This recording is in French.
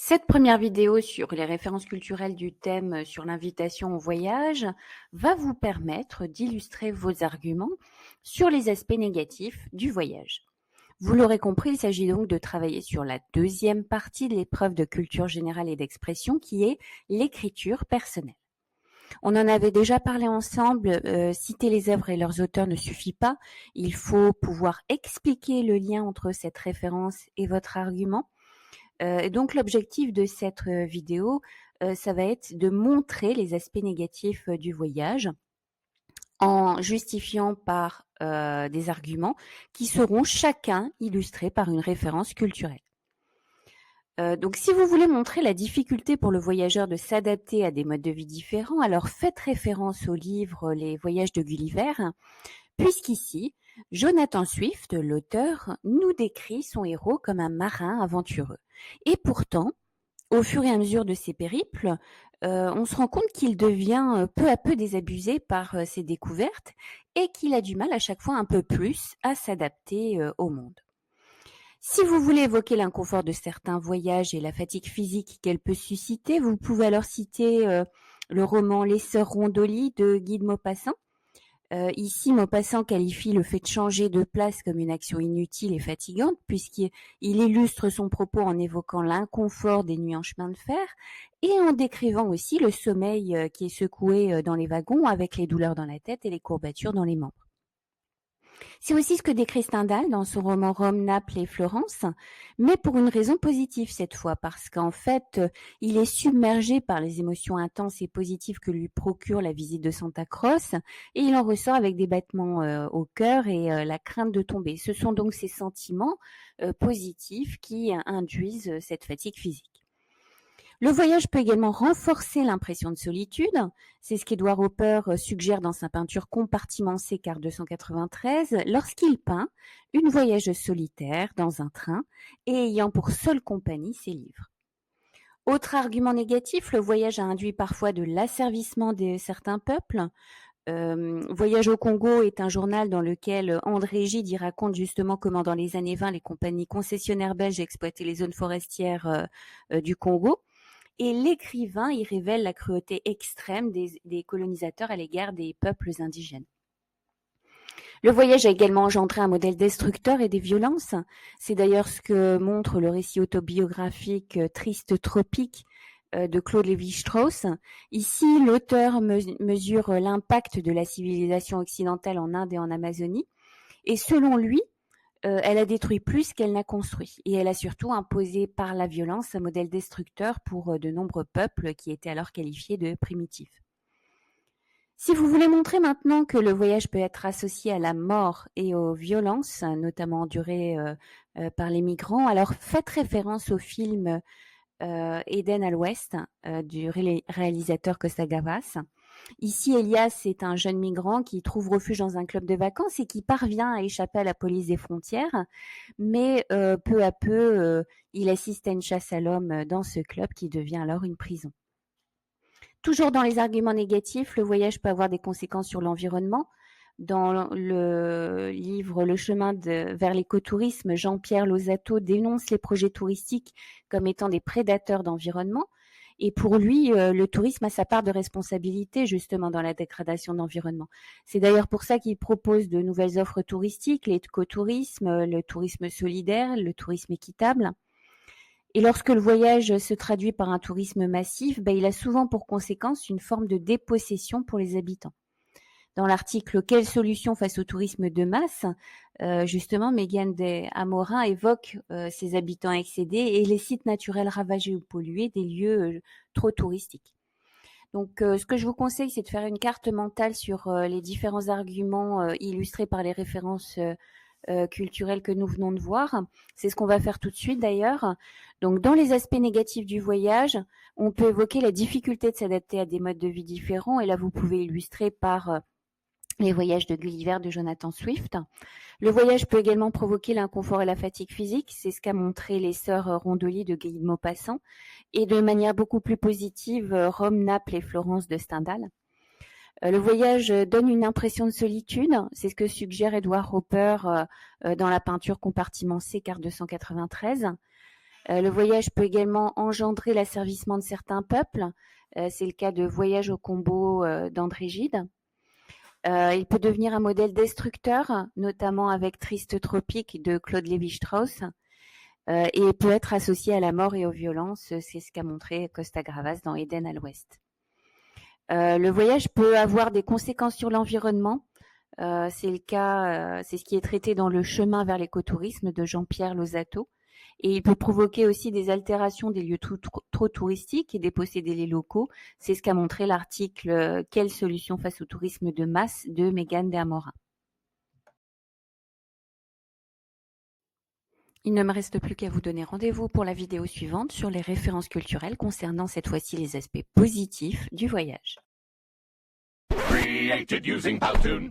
Cette première vidéo sur les références culturelles du thème sur l'invitation au voyage va vous permettre d'illustrer vos arguments sur les aspects négatifs du voyage. Vous l'aurez compris, il s'agit donc de travailler sur la deuxième partie de l'épreuve de culture générale et d'expression qui est l'écriture personnelle. On en avait déjà parlé ensemble, citer les œuvres et leurs auteurs ne suffit pas, il faut pouvoir expliquer le lien entre cette référence et votre argument. Donc l'objectif de cette vidéo, ça va être de montrer les aspects négatifs du voyage en justifiant par des arguments qui seront chacun illustrés par une référence culturelle. Donc si vous voulez montrer la difficulté pour le voyageur de s'adapter à des modes de vie différents, alors faites référence au livre Les voyages de Gulliver, puisqu'ici, Jonathan Swift, l'auteur, nous décrit son héros comme un marin aventureux. Et pourtant, au fur et à mesure de ses périples, on se rend compte qu'il devient peu à peu désabusé par ses découvertes et qu'il a du mal à chaque fois un peu plus à s'adapter au monde. Si vous voulez évoquer l'inconfort de certains voyages et la fatigue physique qu'elle peut susciter, vous pouvez alors citer le roman Les Sœurs Rondoli de Guy de Maupassant. Ici, Maupassant qualifie le fait de changer de place comme une action inutile et fatigante, puisqu'il illustre son propos en évoquant l'inconfort des nuits en chemin de fer et en décrivant aussi le sommeil qui est secoué dans les wagons avec les douleurs dans la tête et les courbatures dans les membres. C'est aussi ce que décrit Stendhal dans son roman Rome, Naples et Florence, mais pour une raison positive cette fois, parce qu'en fait, il est submergé par les émotions intenses et positives que lui procure la visite de Santa Croce, et il en ressort avec des battements au cœur et la crainte de tomber. Ce sont donc ces sentiments positifs qui induisent cette fatigue physique. Le voyage peut également renforcer l'impression de solitude. C'est ce qu'Edward Hopper suggère dans sa peinture Compartiment C, carte 293, lorsqu'il peint une voyageuse solitaire dans un train et ayant pour seule compagnie ses livres. Autre argument négatif, le voyage a induit parfois de l'asservissement de certains peuples. Voyage au Congo est un journal dans lequel André Gide y raconte justement comment dans les années 20, les compagnies concessionnaires belges exploitaient les zones forestières du Congo. Et l'écrivain y révèle la cruauté extrême des colonisateurs à l'égard des peuples indigènes. Le voyage a également engendré un modèle destructeur et des violences. C'est d'ailleurs ce que montre le récit autobiographique Triste Tropique de Claude Lévi-Strauss. Ici, l'auteur mesure l'impact de la civilisation occidentale en Inde et en Amazonie. Et selon lui, elle a détruit plus qu'elle n'a construit. Et elle a surtout imposé par la violence un modèle destructeur pour de nombreux peuples qui étaient alors qualifiés de primitifs. Si vous voulez montrer maintenant que le voyage peut être associé à la mort et aux violences, notamment endurées par les migrants, alors faites référence au film Eden à l'Ouest du réalisateur Costa Gavras. Ici, Elias est un jeune migrant qui trouve refuge dans un club de vacances et qui parvient à échapper à la police des frontières, mais peu à peu, il assiste à une chasse à l'homme dans ce club qui devient alors une prison. Toujours dans les arguments négatifs, le voyage peut avoir des conséquences sur l'environnement. Dans le livre Le chemin vers l'écotourisme, Jean-Pierre Lozato dénonce les projets touristiques comme étant des prédateurs d'environnement. Et pour lui, le tourisme a sa part de responsabilité justement dans la dégradation de l'environnement. C'est d'ailleurs pour ça qu'il propose de nouvelles offres touristiques, l'écotourisme, le tourisme solidaire, le tourisme équitable. Et lorsque le voyage se traduit par un tourisme massif, il a souvent pour conséquence une forme de dépossession pour les habitants. Dans l'article « Quelle solution face au tourisme de masse ?», justement, Mégane de Amorin évoque ces habitants excédés et les sites naturels ravagés ou pollués des lieux trop touristiques. Donc, ce que je vous conseille, c'est de faire une carte mentale sur les différents arguments illustrés par les références culturelles que nous venons de voir. C'est ce qu'on va faire tout de suite d'ailleurs. Donc, dans les aspects négatifs du voyage, on peut évoquer la difficulté de s'adapter à des modes de vie différents. Et là, vous pouvez illustrer par les voyages de Gulliver de Jonathan Swift. Le voyage peut également provoquer l'inconfort et la fatigue physique. C'est ce qu'a montré Les Sœurs Rondoli de Guy de Maupassant. Et de manière beaucoup plus positive, Rome, Naples et Florence de Stendhal. Le voyage donne une impression de solitude. C'est ce que suggère Edward Hopper dans la peinture Compartiment C, carte 293. Le voyage peut également engendrer l'asservissement de certains peuples. C'est le cas de Voyage au Congo d'André Gide. Il peut devenir un modèle destructeur, notamment avec Triste Tropique de Claude Lévi-Strauss, et peut être associé à la mort et aux violences. C'est ce qu'a montré Costa Gravas dans Éden à l'Ouest. Le voyage peut avoir des conséquences sur l'environnement. C'est ce qui est traité dans Le chemin vers l'écotourisme de Jean-Pierre Lozato. Et il peut provoquer aussi des altérations des lieux trop touristiques et déposséder les locaux. C'est ce qu'a montré l'article « Quelle solution face au tourisme de masse » de Mégane Dermorin. Il ne me reste plus qu'à vous donner rendez-vous pour la vidéo suivante sur les références culturelles concernant cette fois-ci les aspects positifs du voyage. Created using Powtoon.